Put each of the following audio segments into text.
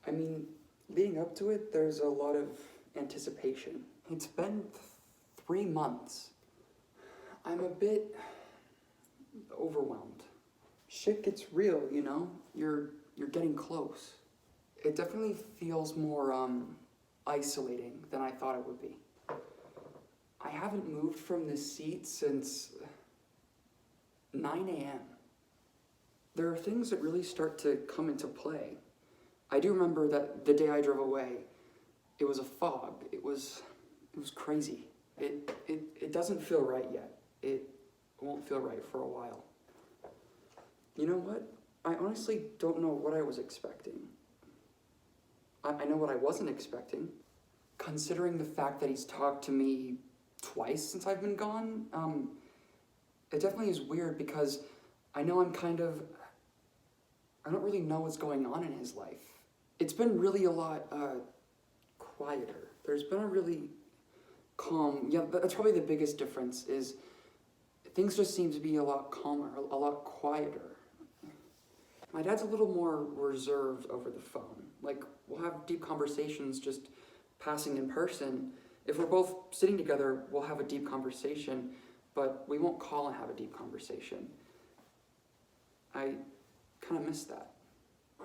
I mean, leading up to it, there's a lot of anticipation. It's been 3 months. I'm a bit overwhelmed. Shit gets real, you know? You're getting close. It definitely feels more isolating than I thought it would be. I haven't moved from this seat since 9 a.m. There are things that really start to come into play. I do remember that the day I drove away, it was a fog. It was crazy. It doesn't feel right yet. It won't feel right for a while. You know what? I honestly don't know what I was expecting. I know what I wasn't expecting. Considering the fact that he's talked to me twice since I've been gone, it definitely is weird because I know I don't really know what's going on in his life. It's been really a lot quieter. There's been a really calm, that's probably the biggest difference is things just seem to be a lot calmer, a lot quieter. My dad's a little more reserved over the phone. Like, we'll have deep conversations just passing in person. If we're both sitting together, we'll have a deep conversation, but we won't call and have a deep conversation. I kind of miss that.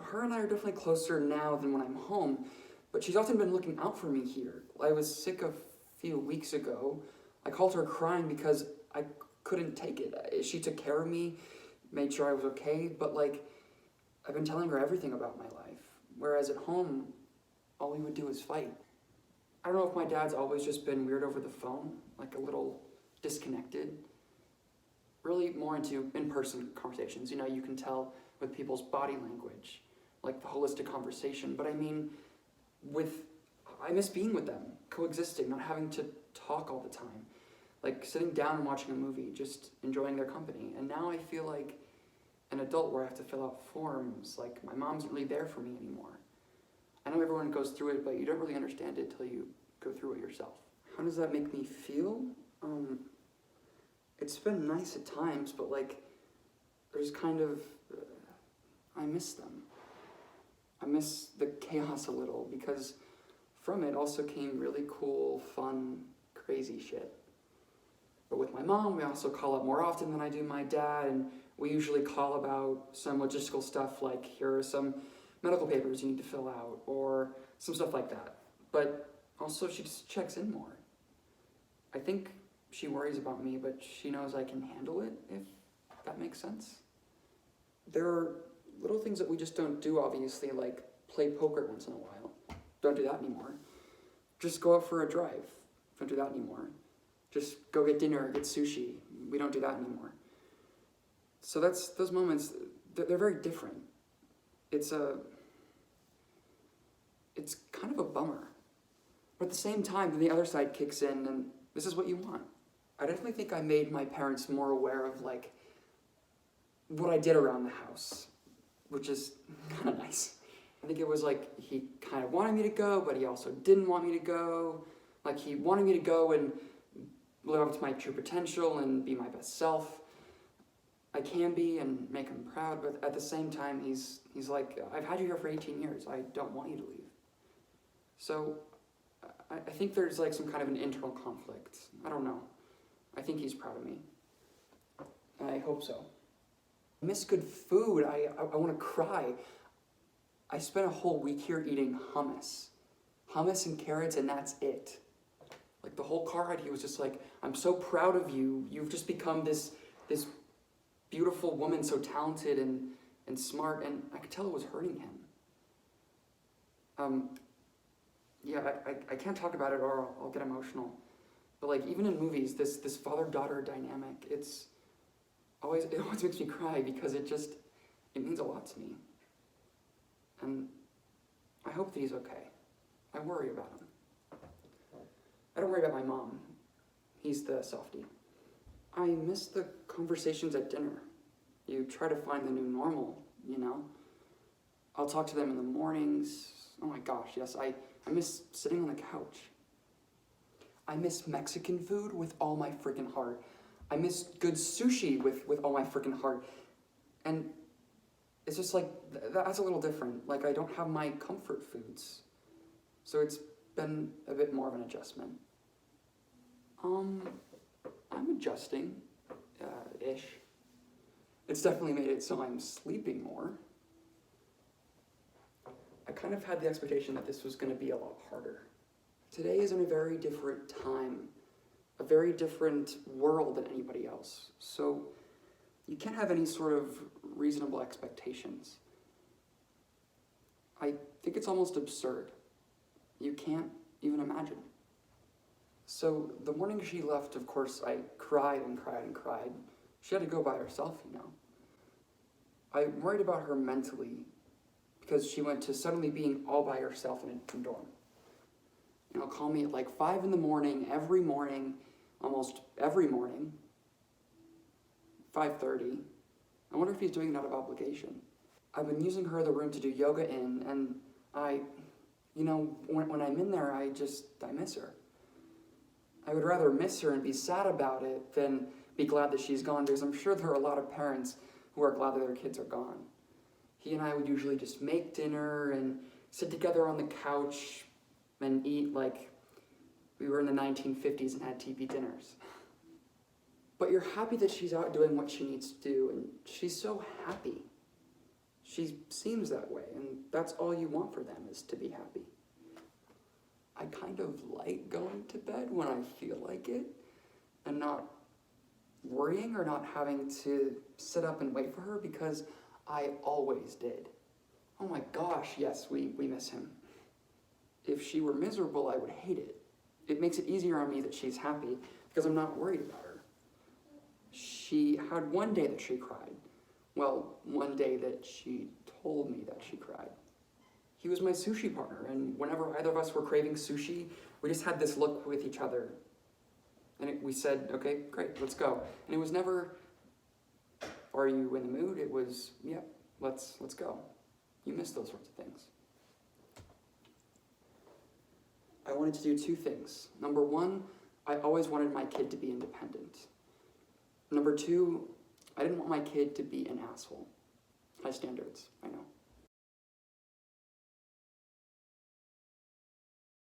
Her and I are definitely closer now than when I'm home, but she's often been looking out for me here. I was sick a few weeks ago. I called her crying because I couldn't take it. She took care of me, made sure I was okay, but like, I've been telling her everything about my life, whereas at home, all we would do is fight. I don't know if my dad's always just been weird over the phone, like a little disconnected. Really more into in-person conversations. You know, you can tell with people's body language, like the holistic conversation. But I mean, I miss being with them, coexisting, not having to talk all the time. Like sitting down and watching a movie, just enjoying their company. And now I feel like an adult where I have to fill out forms, like my mom's not really there for me anymore. I know everyone goes through it, but you don't really understand it till you go through it yourself. How does that make me feel? It's been nice at times, but like, there's kind of, I miss them. I miss the chaos a little because from it also came really cool, fun, crazy shit. But with my mom, we also call up more often than I do my dad, and we usually call about some logistical stuff like, here are some medical papers you need to fill out, or some stuff like that. But also she just checks in more. I think she worries about me, but she knows I can handle it, if that makes sense. There are little things that we just don't do, obviously, like play poker once in a while. Don't do that anymore. Just go out for a drive. Don't do that anymore. Just go get dinner or get sushi. We don't do that anymore. So that's those moments, they're very different. It's kind of a bummer. But at the same time, then the other side kicks in and this is what you want. I definitely think I made my parents more aware of like what I did around the house, which is kind of nice. I think it was like he kind of wanted me to go, but he also didn't want me to go. Like he wanted me to go and live up to my true potential and be my best self. I can be and make him proud, but at the same time, he's like, I've had you here for 18 years. I don't want you to leave. So I think there's like some kind of an internal conflict. I don't know. I think he's proud of me. I hope so. I miss good food. I want to cry. I spent a whole week here eating hummus. Hummus and carrots, and that's it. Like the whole car ride, he was just like, I'm so proud of you. You've just become this beautiful woman, so talented and smart, and I could tell it was hurting him. I can't talk about it or I'll get emotional. But like even in movies, this father-daughter dynamic, it always makes me cry because it means a lot to me. And I hope that he's okay. I worry about him. I don't worry about my mom. He's the softie. I miss the conversations at dinner. You try to find the new normal, you know? I'll talk to them in the mornings. Oh my gosh, yes, I miss sitting on the couch. I miss Mexican food with all my freaking heart. I miss good sushi with all my freaking heart. And it's just like, that's a little different. Like, I don't have my comfort foods. So it's been a bit more of an adjustment. I'm adjusting, ish. It's definitely made it so I'm sleeping more. I kind of had the expectation that this was going to be a lot harder. Today is in a very different time, a very different world than anybody else. So you can't have any sort of reasonable expectations. I think it's almost absurd. You can't even imagine. So the morning she left, of course, I cried and cried and cried. She had to go by herself, you know. I'm worried about her mentally because she went to suddenly being all by herself in a dorm. You know, call me at like 5 in the morning, every morning, almost every morning, 5:30. I wonder if he's doing it out of obligation. I've been using her the room to do yoga in, and when I'm in there, I miss her. I would rather miss her and be sad about it than be glad that she's gone, because I'm sure there are a lot of parents who are glad that their kids are gone. He and I would usually just make dinner and sit together on the couch and eat like we were in the 1950s and had TV dinners. But you're happy that she's out doing what she needs to do, and she's so happy. She seems that way, and that's all you want for them, is to be happy. I kind of like going to bed when I feel like it, and not worrying or not having to sit up and wait for her, because I always did. Oh my gosh, yes, we miss him. If she were miserable, I would hate it. It makes it easier on me that she's happy, because I'm not worried about her. She had one day that she cried. Well, one day that she told me that she cried. He was my sushi partner, and whenever either of us were craving sushi, we just had this look with each other. And we said, okay, great, let's go. And it was never, are you in the mood? It was, yeah, let's go. You miss those sorts of things. I wanted to do 2 things. Number 1, I always wanted my kid to be independent. Number 2, I didn't want my kid to be an asshole. High standards, I know.